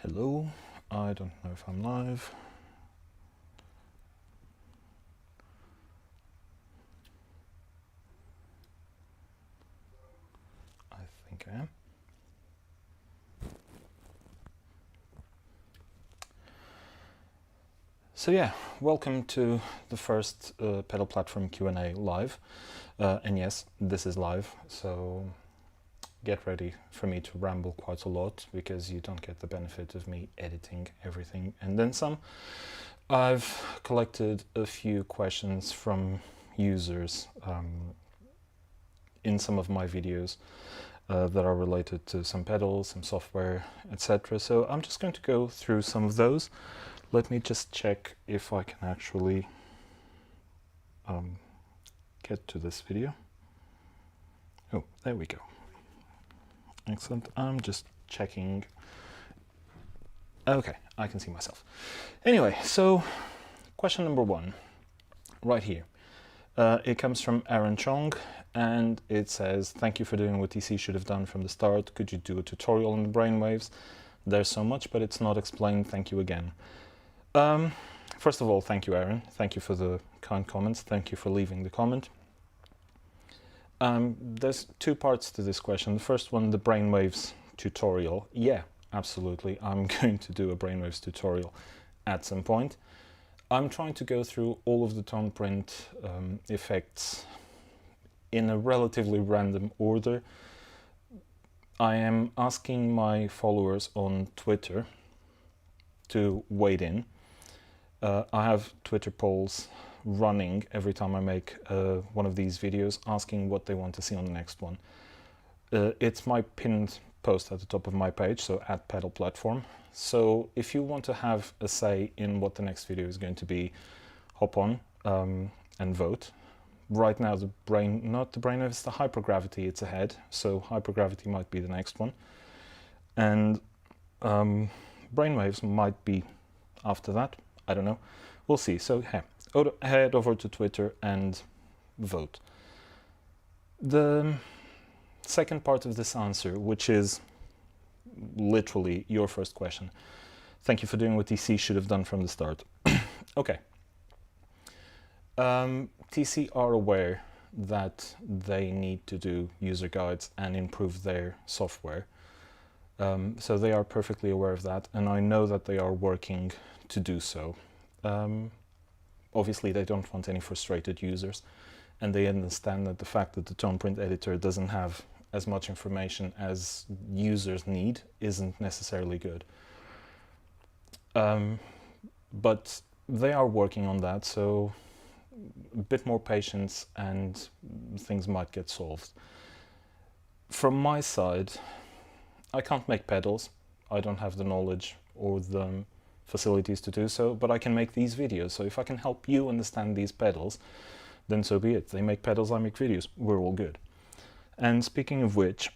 Hello, I don't know if I'm live. I think I am. So yeah, welcome to the first pedal platform Q&A live. And yes, this is live, so get ready for me to ramble quite a lot because you don't get the benefit of me editing everything and then some. I've collected a few questions from users in some of my videos that are related to some pedals, some software, etc. So I'm just going to go through some of those. Let me just check if I can actually get to this video. Oh, there we go. Excellent. I'm just checking. Okay, I can see myself. Anyway, so question number one, right here. It comes from Aaron Chong, and it says, thank you for doing what TC should have done from the start. Could you do a tutorial on the brainwaves? There's so much, but it's not explained. Thank you again. First of all, thank you, Aaron. Thank you for the kind comments. Thank you for leaving the comment. There's two parts to this question. The first one, the brainwaves tutorial. Yeah, absolutely. I'm going to do a brainwaves tutorial at some point. I'm trying to go through all of the TonePrint effects in a relatively random order. I am asking my followers on Twitter to wade in. I have Twitter polls running every time I make one of these videos, asking what they want to see on the next one. It's my pinned post at the top of my page, so at pedal platform. So if you want to have a say in what the next video is going to be, hop on and vote. Right now, not the brainwaves, it's the hypergravity, it's ahead. So hypergravity might be the next one. And brainwaves might be after that. I don't know. We'll see. So head over to Twitter and vote. The second part of this answer, which is literally your first question. Thank you for doing what TC should have done from the start. Okay. TC are aware that they need to do user guides and improve their software. So they are perfectly aware of that, and I know that they are working to do so. Obviously, they don't want any frustrated users, and they understand that the fact that the TonePrint editor doesn't have as much information as users need isn't necessarily good. But they are working on that, so a bit more patience and things might get solved. From my side, I can't make pedals. I don't have the knowledge or the facilities to do so, but I can make these videos. So if I can help you understand these pedals, then so be it. They make pedals, I make videos. We're all good. And speaking of which,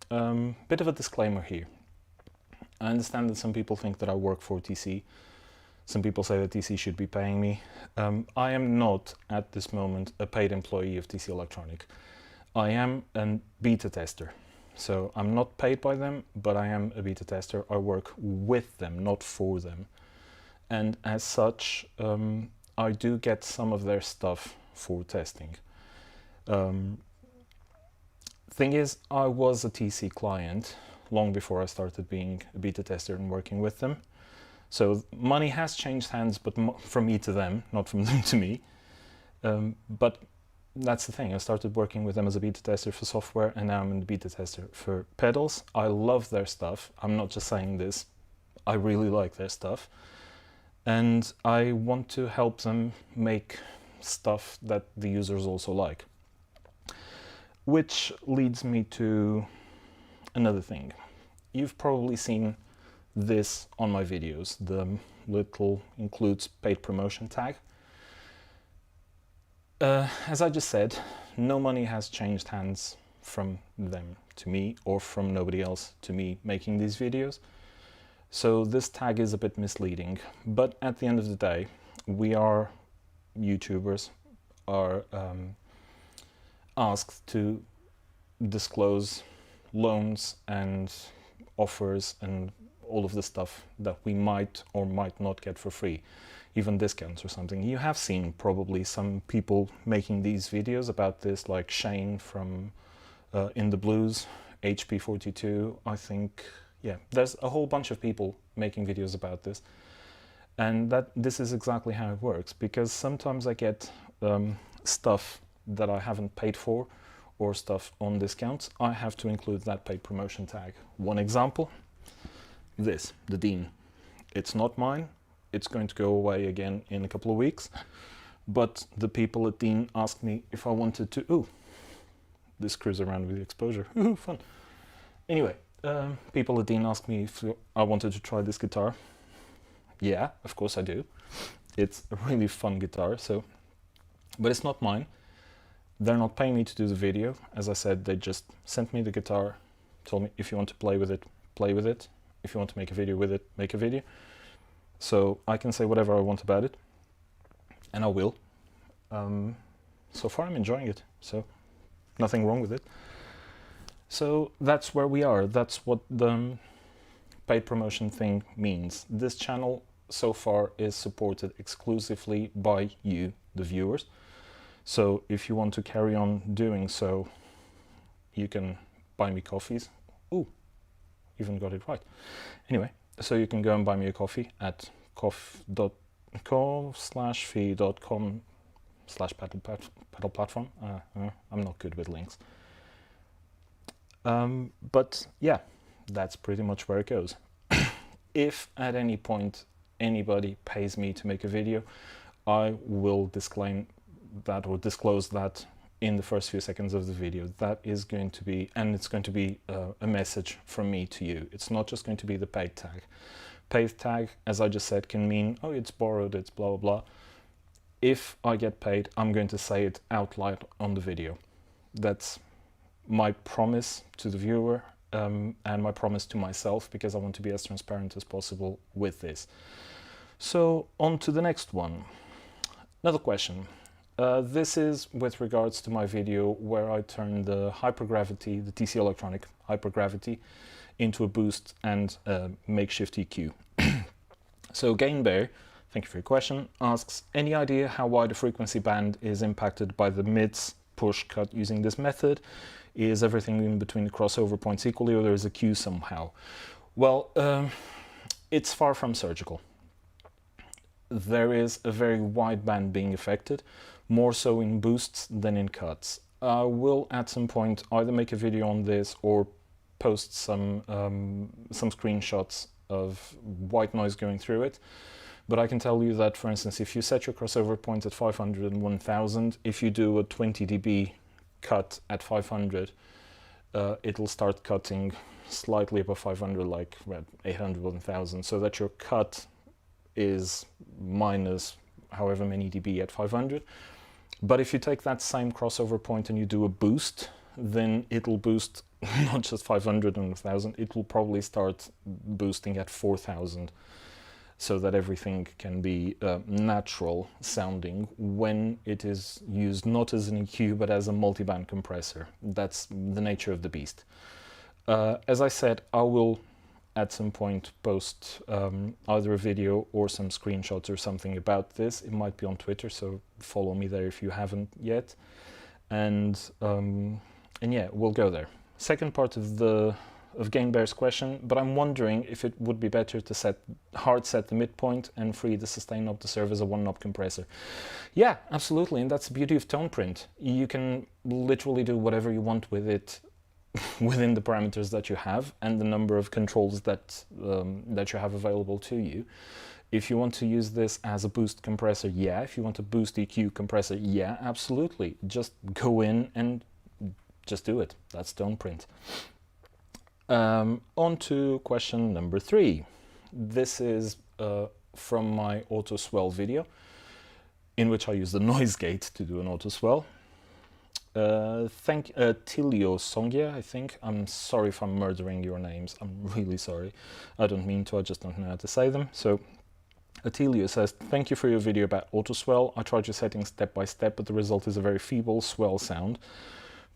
bit of a disclaimer here. I understand that some people think that I work for TC. Some people say that TC should be paying me. I am not, at this moment, a paid employee of TC Electronic. I am a beta tester. So I'm not paid by them, but I am a beta tester. I work with them, not for them. And as such, I do get some of their stuff for testing. Thing is, I was a TC client long before I started being a beta tester and working with them. So money has changed hands, but from me to them, not from them to me. But that's the thing. I started working with them as a beta tester for software, and now I'm a beta tester for pedals. I love their stuff. I'm not just saying this. I really like their stuff. And I want to help them make stuff that the users also like. Which leads me to another thing. You've probably seen this on my videos, the little includes paid promotion tag. As I just said, no money has changed hands from them to me or from nobody else to me making these videos. So this tag is a bit misleading, but at the end of the day, we are YouTubers, are asked to disclose loans and offers and all of the stuff that we might or might not get for free, even discounts or something. You have seen probably some people making these videos about this, like Shane from In the Blues, HP42, I think. Yeah, there's a whole bunch of people making videos about this, and this is exactly how it works, because sometimes I get stuff that I haven't paid for, or stuff on discounts. I have to include that paid promotion tag. One example, this, the Dean. It's not mine. It's going to go away again in a couple of weeks, but the people at Dean asked me if I wanted to, ooh, this screws around with the exposure, ooh, fun. Anyway, people at Dean asked me if I wanted to try this guitar. Yeah, of course I do. It's a really fun guitar, but it's not mine. They're not paying me to do the video. As I said, they just sent me the guitar, told me if you want to play with it, play with it. If you want to make a video with it, make a video. So I can say whatever I want about it, and I will. So far I'm enjoying it, so nothing wrong with it. So that's where we are. That's what the paid promotion thing means. This channel so far is supported exclusively by you, the viewers. So if you want to carry on doing so, you can buy me coffees. Ooh, even got it right. Anyway, so you can go and buy me a coffee at ko/fi.com/paddle platform. I'm not good with links. But yeah, that's pretty much where it goes. If at any point anybody pays me to make a video, I will disclaim that or disclose that in the first few seconds of the video. That is going to be, and it's going to be a message from me to you. It's not just going to be the paid tag. Paid tag, as I just said, can mean, oh, it's borrowed, it's blah, blah, blah. If I get paid, I'm going to say it out loud on the video. That's my promise to the viewer, and my promise to myself, because I want to be as transparent as possible with this. So on to the next one. Another question. This is with regards to my video where I turned the Hypergravity, the TC Electronic Hypergravity, into a boost and a makeshift EQ. So Gain Bear, thank you for your question, asks, any idea how wide a frequency band is impacted by the mids push cut using this method? Is everything in between the crossover points equally, or there is a cue somehow? Well, it's far from surgical. There is a very wide band being affected, more so in boosts than in cuts. I will at some point either make a video on this or post some screenshots of white noise going through it. But I can tell you that, for instance, if you set your crossover point at 500 and 1000, if you do a 20 dB cut at 500, it'll start cutting slightly above 500, like 800, 1000, so that your cut is minus however many dB at 500. But if you take that same crossover point and you do a boost, then it'll boost not just 500 and 1000, it will probably start boosting at 4000, so that everything can be natural sounding when it is used not as an EQ but as a multiband compressor. That's the nature of the beast. As I said, I will at some point post either a video or some screenshots or something about this. It might be on Twitter, so follow me there if you haven't yet. And yeah, we'll go there. Second part of Game Bear's question, but I'm wondering if it would be better to hard set the midpoint and free the sustain knob to serve as a one knob compressor. Yeah, absolutely, and that's the beauty of TonePrint. You can literally do whatever you want with it within the parameters that you have and the number of controls that that you have available to you. If you want to use this as a boost compressor, yeah. If you want a boost EQ compressor, yeah, absolutely. Just go in and just do it. That's TonePrint. On to question number 3. This is from my auto-swell video, in which I use the noise gate to do an auto-swell. Tilio Songya, I think. I'm sorry if I'm murdering your names. I'm really sorry. I don't mean to, I just don't know how to say them. So Attilio says, thank you for your video about auto-swell. I tried your settings step by step, but the result is a very feeble swell sound.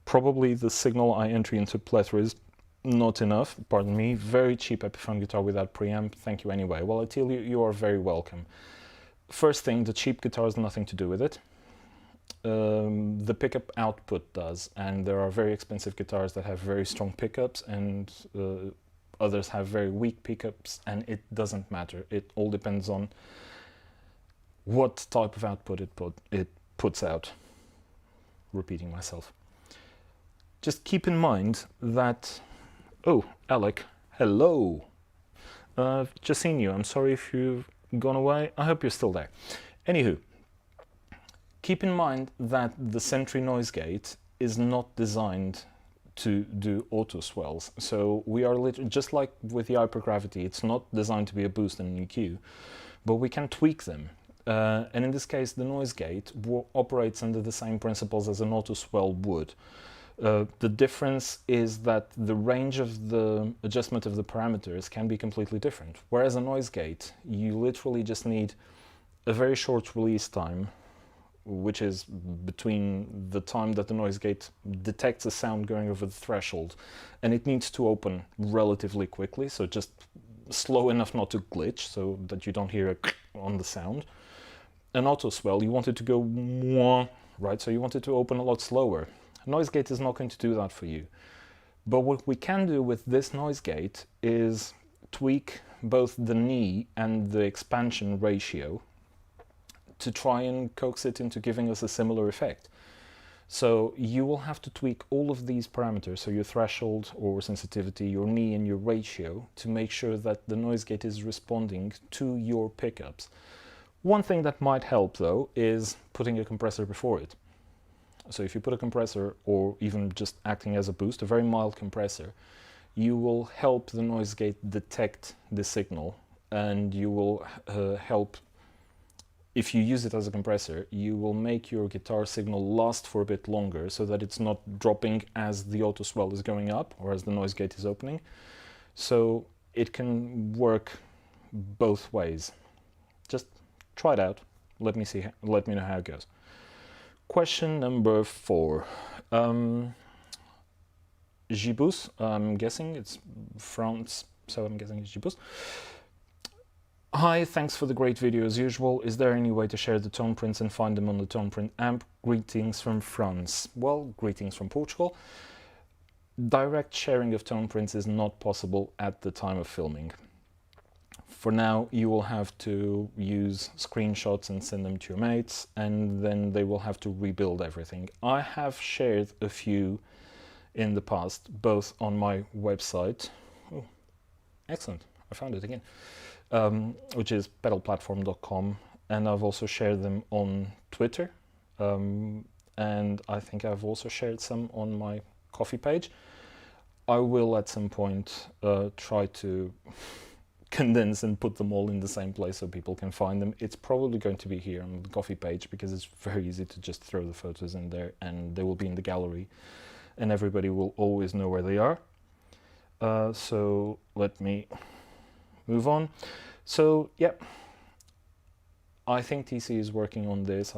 Probably the signal I enter into Plethora is not enough, pardon me, very cheap Epiphone guitar without preamp, thank you anyway. Well, I tell you, you are very welcome. First thing, the cheap guitar has nothing to do with it. The pickup output does, and there are very expensive guitars that have very strong pickups, and others have very weak pickups, and it doesn't matter. It all depends on what type of output it puts out. Repeating myself. Just keep in mind that... Oh, Alec, hello! Just seen you. I'm sorry if you've gone away. I hope you're still there. Anywho, keep in mind that the Sentry noise gate is not designed to do auto-swells. So we are literally, just like with the Hypergravity, it's not designed to be a boost and an EQ, but we can tweak them. And in this case, the noise gate operates under the same principles as an auto-swell would. The difference is that the range of the adjustment of the parameters can be completely different. Whereas a noise gate, you literally just need a very short release time, which is between the time that the noise gate detects a sound going over the threshold, and it needs to open relatively quickly, so just slow enough not to glitch, so that you don't hear a on the sound. An auto-swell, you want it to go mwah, right? So you want it to open a lot slower. Noise gate is not going to do that for you. But what we can do with this noise gate is tweak both the knee and the expansion ratio to try and coax it into giving us a similar effect. So you will have to tweak all of these parameters, so your threshold or sensitivity, your knee and your ratio, to make sure that the noise gate is responding to your pickups. One thing that might help though is putting a compressor before it. So if you put a compressor, or even just acting as a boost, a very mild compressor, you will help the noise gate detect the signal, and you will help, if you use it as a compressor, you will make your guitar signal last for a bit longer so that it's not dropping as the auto-swell is going up or as the noise gate is opening. So it can work both ways. Just try it out. Let me know how it goes. Question number 4. Gibus, I'm guessing it's France, so I'm guessing it's Gibus. Hi, thanks for the great video as usual. Is there any way to share the tone prints and find them on the TonePrint amp? Greetings from France. Well, greetings from Portugal. Direct sharing of tone prints is not possible at the time of filming. For now, you will have to use screenshots and send them to your mates, and then they will have to rebuild everything. I have shared a few in the past, both on my website. Oh, excellent, I found it again. Which is pedalplatform.com, and I've also shared them on Twitter, and I think I've also shared some on my Ko-fi page. I will at some point try to condense and put them all in the same place so people can find them. It's probably going to be here on the Ko-fi page because it's very easy to just throw the photos in there, and they will be in the gallery and everybody will always know where they are. So let me move on. So yeah, I think TC is working on this.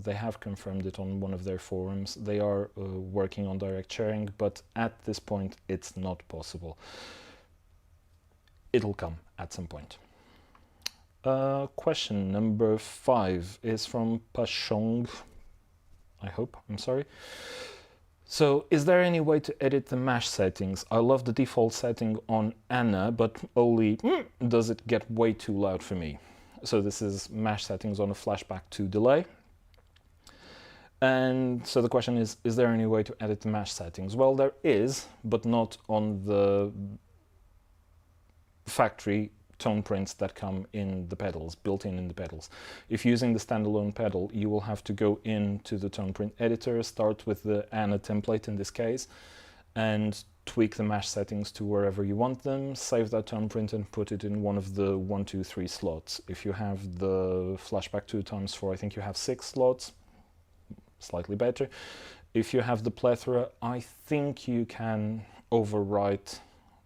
They have confirmed it on one of their forums. They are working on direct sharing, but at this point it's not possible. It'll come at some point. Question number 5 is from Pashong. I hope, I'm sorry. So, is there any way to edit the mash settings? I love the default setting on Anna, but only does it get way too loud for me. So this is mash settings on a Flashback 2 delay. And so the question is there any way to edit the mash settings? Well, there is, but not on the factory tone prints that come in the pedals, built in the pedals. If using the standalone pedal, you will have to go into the TonePrint editor, start with the Anna template in this case, and tweak the mash settings to wherever you want them, save that tone print and put it in one of the 1, 2, 3 slots. If you have the Flashback 2x4, I think you have 6 slots, slightly better. If you have the Plethora, I think you can overwrite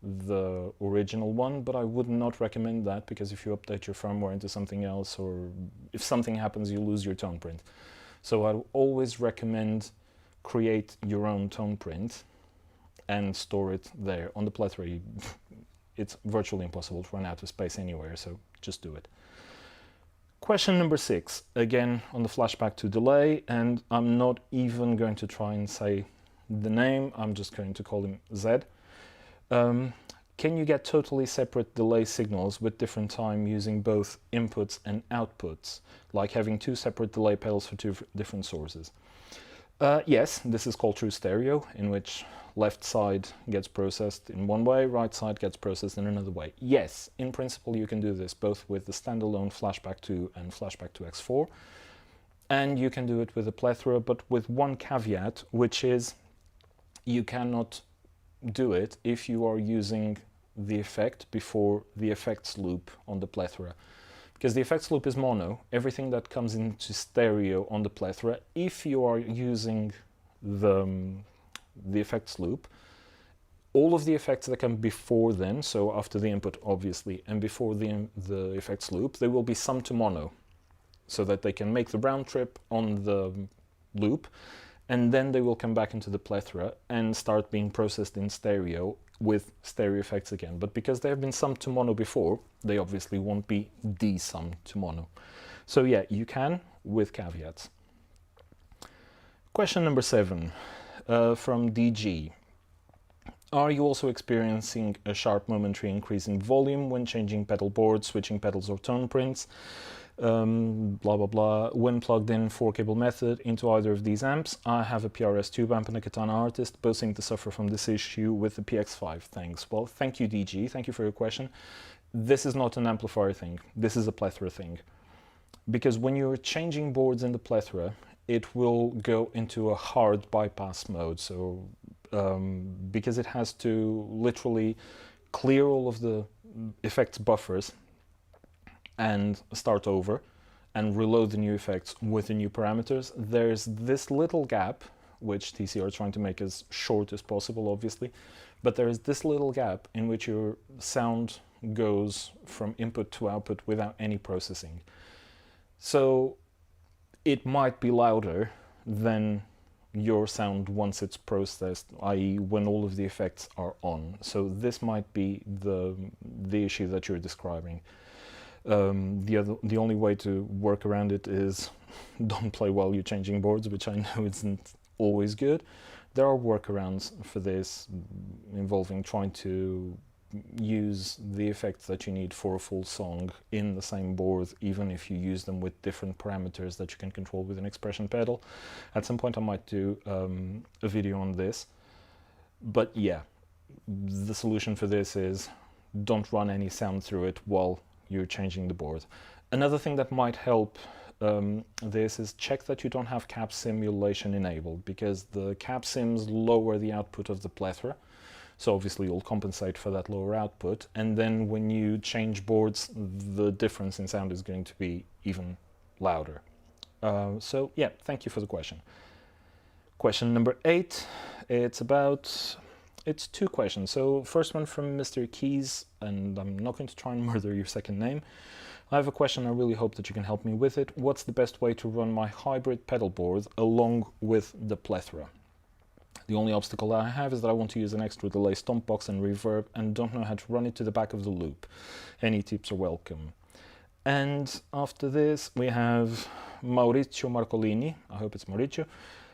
the original one, but I would not recommend that, because if you update your firmware into something else, or if something happens, you lose your tone print. So I always recommend create your own tone print and store it there. On the Plethora, it's virtually impossible to run out of space anywhere, so just do it. Question number 6, again on the flashback to delay, and I'm not even going to try and say the name, I'm just going to call him Z. Can you get totally separate delay signals with different time using both inputs and outputs, like having 2 separate delay pedals for 2 different sources? Yes, this is called true stereo, in which left side gets processed in one way, right side gets processed in another way. Yes, in principle you can do this both with the standalone Flashback 2 and Flashback 2 X4, and you can do it with the Plethora, but with one caveat, which is you cannot do it if you are using the effect before the effects loop on the Plethora. Because the effects loop is mono, everything that comes into stereo on the Plethora, if you are using the effects loop, all of the effects that come before then, so after the input obviously, and before the effects loop, they will be summed to mono, so that they can make the round trip on the loop, and then they will come back into the Plethora and start being processed in stereo with stereo effects again. But because they have been summed to mono before, they obviously won't be de-summed to mono. So yeah, you can, with caveats. Question number 7 from DG. Are you also experiencing a sharp momentary increase in volume when changing pedal boards, switching pedals or tone prints? Blah blah blah, when plugged in 4-cable method into either of these amps. I have a PRS tube amp and a Katana Artist, both seem to suffer from this issue with the PX5. Thanks. Well, thank you DG, thank you for your question. This is not an amplifier thing, this is a Plethora thing. Because when you're changing boards in the Plethora, it will go into a hard bypass mode, so because it has to literally clear all of the effects buffers and start over and reload the new effects with the new parameters. There's this little gap, which TC are trying to make as short as possible, obviously, but there is this little gap in which your sound goes from input to output without any processing. So it might be louder than your sound once it's processed, i.e. when all of the effects are on. So this might be the issue that you're describing. The only way to work around it is don't play while you're changing boards, which I know isn't always good. There are workarounds for this, involving trying to use the effects that you need for a full song in the same board, even if you use them with different parameters that you can control with an expression pedal. At some point I might do a video on this, but yeah, the solution for this is don't run any sound through it while you're changing the board. Another thing that might help this is check that you don't have cap simulation enabled, because the cap sims lower the output of the Plethora, so obviously you'll compensate for that lower output, and then when you change boards the difference in sound is going to be even louder. So yeah, thank you for the question. Question number 8, it's 2 questions. So first one from Mr. Keys, and I'm not going to try and murder your second name. I have a question, I really hope that you can help me with it. What's the best way to run my hybrid pedal board along with the Plethora? The only obstacle I have is that I want to use an extra delay stomp box and reverb and don't know how to run it to the back of the loop. Any tips are welcome. And after this we have Maurizio Marcolini, I hope it's Maurizio.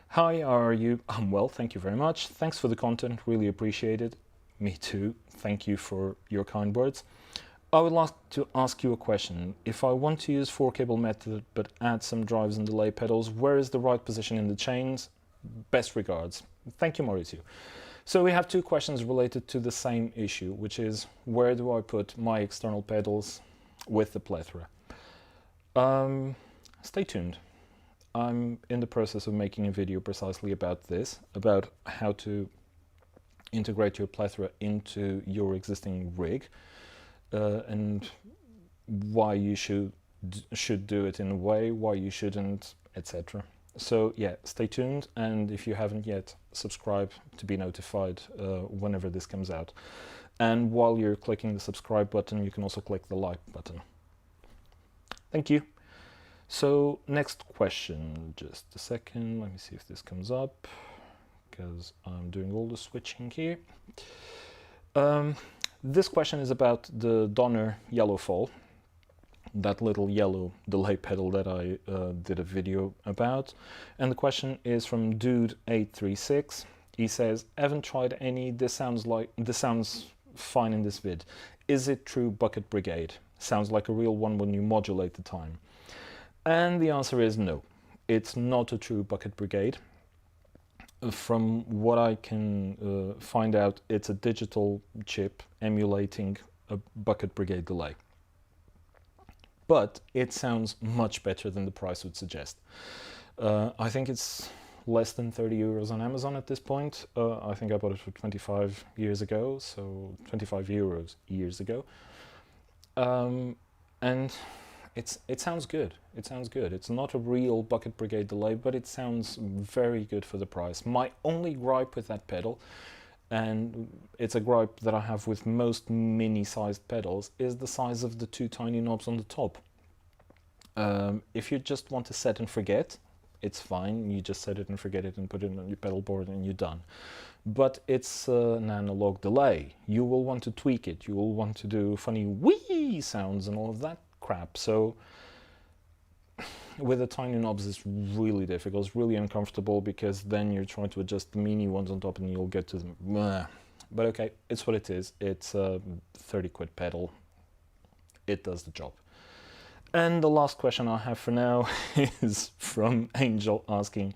Hi, how are you? I'm well, thank you very much. Thanks for the content, really appreciate it. Me too, thank you for your kind words. I would like to ask you a question. If I want to use 4-cable method but add some drives and delay pedals, where is the right position in the chains? Best regards. Thank you, Maurizio. So we have 2 questions related to the same issue, which is where do I put my external pedals with the Plethora? Stay tuned. I'm in the process of making a video precisely about this, about how to integrate your Plethora into your existing rig, and why you should do it in a way, why you shouldn't, etc. So yeah, stay tuned, and if you haven't yet, subscribe to be notified whenever this comes out. And while you're clicking the subscribe button, you can also click the like button. Thank you. So next question, just a second, let me see if this comes up. because I'm doing all the switching here. This question is about the Donner Yellow Fall, that little yellow delay pedal that I did a video about. And the question is from Dude836. He says, haven't tried any, this sounds fine in this vid. Is it true bucket Brigade? Sounds like a real one when you modulate the time. And the answer is no. It's not a true bucket Brigade. From what I can find out, it's a digital chip emulating a bucket Brigade delay. But it sounds much better than the price would suggest. I think it's less than 30 euros on Amazon at this point. I think I bought it for 25 years ago, so 25 euros years ago. And it sounds good. It sounds good. It's not a real bucket Brigade delay, but it sounds very good for the price. My only gripe with that pedal, and it's a gripe that I have with most mini-sized pedals, is the size of the two tiny knobs on the top. If you just want to set and forget, it's fine. You just set it and forget it and put it on your pedal board and you're done. But it's an analog delay. You will want to tweak it. You will want to do funny wee sounds and all of that crap. So with the tiny knobs, it's really difficult. It's really uncomfortable because then you're trying to adjust the mini ones on top and you'll get to them. But okay, it's what it is. It's a 30 quid pedal. It does the job. And the last question I have for now is from Angel asking,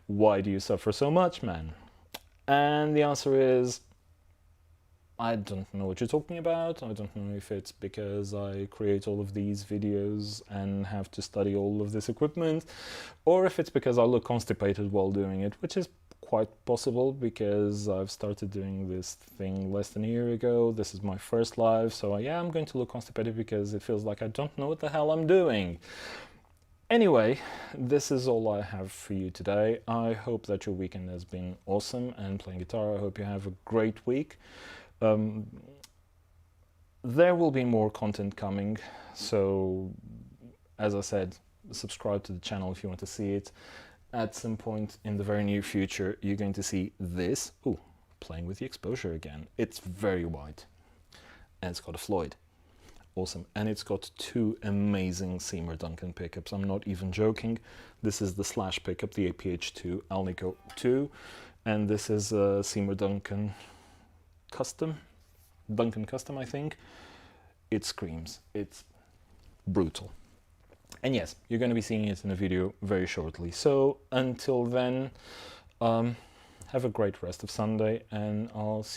why do you suffer so much, man? And the answer is, I don't know what you're talking about. I don't know if it's because I create all of these videos and have to study all of this equipment, or if it's because I look constipated while doing it, which is quite possible because I've started doing this thing less than a year ago. This is my first live, so yeah, I'm going to look constipated because it feels like I don't know what the hell I'm doing. Anyway, this is all I have for you today. I hope that your weekend has been awesome and playing guitar. I hope you have a great week. There will be more content coming, so as I said, subscribe to the channel if you want to see it. At some point in the very near future, you're going to see this. Ooh, playing with the exposure again. It's very wide, and it's got a Floyd. Awesome. And it's got two amazing Seymour Duncan pickups. I'm not even joking. This is the Slash pickup, the APH2 Alnico 2, and this is a Seymour Duncan Custom, I think. It screams. It's brutal. And yes, you're going to be seeing it in a video very shortly. So until then, have a great rest of Sunday, and I'll see